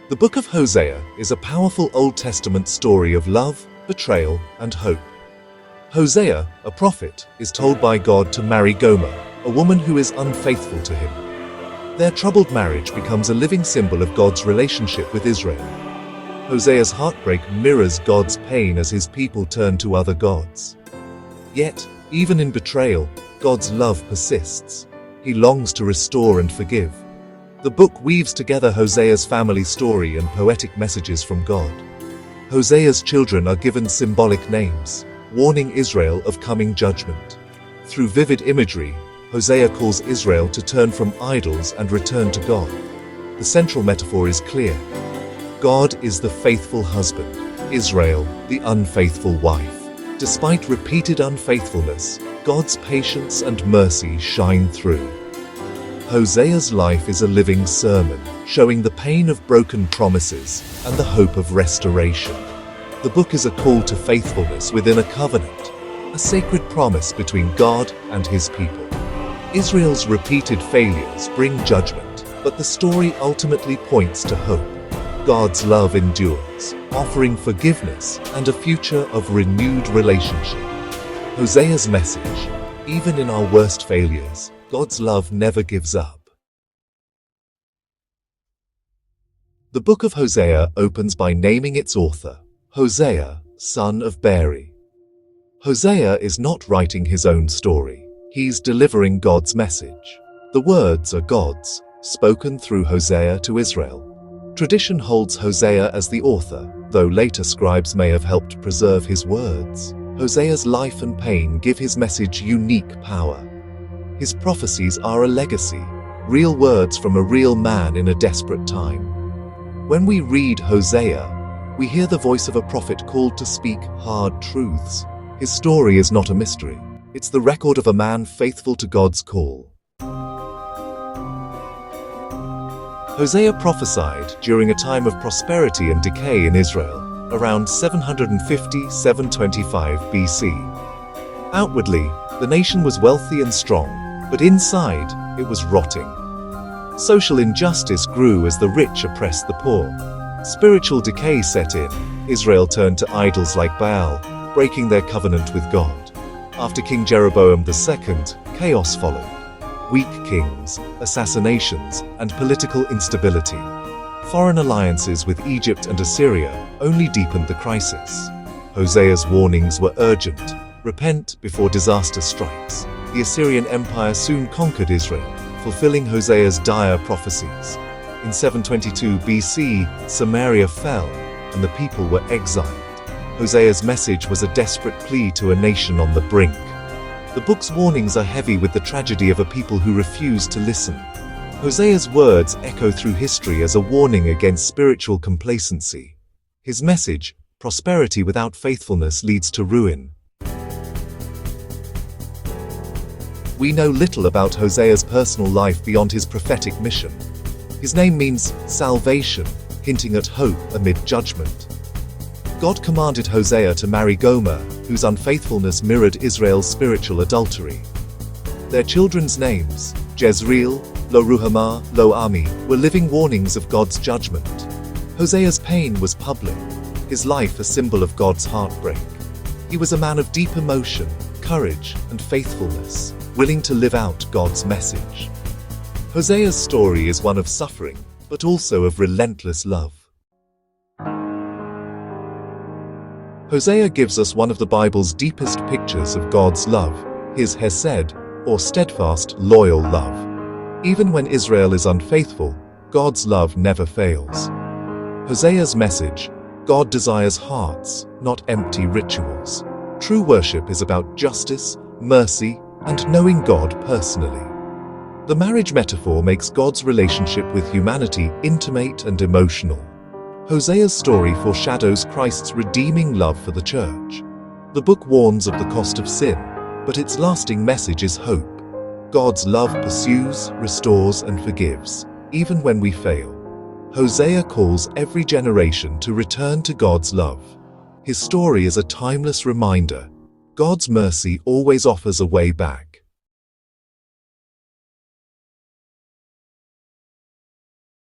The Book of Hosea is a powerful Old Testament story of love, betrayal, and hope. Hosea, a prophet, is told by God to marry Gomer, a woman who is unfaithful to him. Their troubled marriage becomes a living symbol of God's relationship with Israel. Hosea's heartbreak mirrors God's pain as his people turn to other gods. Yet, even in betrayal, God's love persists. He longs to restore and forgive. The book weaves together Hosea's family story and poetic messages from God. Hosea's children are given symbolic names, warning Israel of coming judgment. Through vivid imagery, Hosea calls Israel to turn from idols and return to God. The central metaphor is clear. God is the faithful husband, Israel, the unfaithful wife. Despite repeated unfaithfulness, God's patience and mercy shine through. Hosea's life is a living sermon, showing the pain of broken promises and the hope of restoration. The book is a call to faithfulness within a covenant, a sacred promise between God and his people. Israel's repeated failures bring judgment, but the story ultimately points to hope. God's love endures, offering forgiveness and a future of renewed relationship. Hosea's message: even in our worst failures, God's love never gives up. The Book of Hosea opens by naming its author, Hosea, son of Beeri. Hosea is not writing his own story. He's delivering God's message. The words are God's, spoken through Hosea to Israel. Tradition holds Hosea as the author, though later scribes may have helped preserve his words. Hosea's life and pain give his message unique power. His prophecies are a legacy, real words from a real man in a desperate time. When we read Hosea, we hear the voice of a prophet called to speak hard truths. His story is not a mystery. It's the record of a man faithful to God's call. Hosea prophesied during a time of prosperity and decay in Israel, around 750–725 BC. Outwardly, the nation was wealthy and strong, but inside, it was rotting. Social injustice grew as the rich oppressed the poor. Spiritual decay set in. Israel turned to idols like Baal, breaking their covenant with God. After King Jeroboam II, chaos followed. Weak kings, assassinations, and political instability. Foreign alliances with Egypt and Assyria only deepened the crisis. Hosea's warnings were urgent: repent before disaster strikes. The Assyrian Empire soon conquered Israel, fulfilling Hosea's dire prophecies. In 722 BC, Samaria fell, and the people were exiled. Hosea's message was a desperate plea to a nation on the brink. The book's warnings are heavy with the tragedy of a people who refuse to listen. Hosea's words echo through history as a warning against spiritual complacency. His message, prosperity without faithfulness leads to ruin. We know little about Hosea's personal life beyond his prophetic mission. His name means salvation, hinting at hope amid judgment. God commanded Hosea to marry Gomer, whose unfaithfulness mirrored Israel's spiritual adultery. Their children's names, Jezreel, Lo-ruhamah, Lo-ami, were living warnings of God's judgment. Hosea's pain was public, his life a symbol of God's heartbreak. He was a man of deep emotion, courage, and faithfulness, willing to live out God's message. Hosea's story is one of suffering, but also of relentless love. Hosea gives us one of the Bible's deepest pictures of God's love, his hesed, or steadfast, loyal love. Even when Israel is unfaithful, God's love never fails. Hosea's message: God desires hearts, not empty rituals. True worship is about justice, mercy, and knowing God personally. The marriage metaphor makes God's relationship with humanity intimate and emotional. Hosea's story foreshadows Christ's redeeming love for the church. The book warns of the cost of sin, but its lasting message is hope. God's love pursues, restores, and forgives, even when we fail. Hosea calls every generation to return to God's love. His story is a timeless reminder: God's mercy always offers a way back.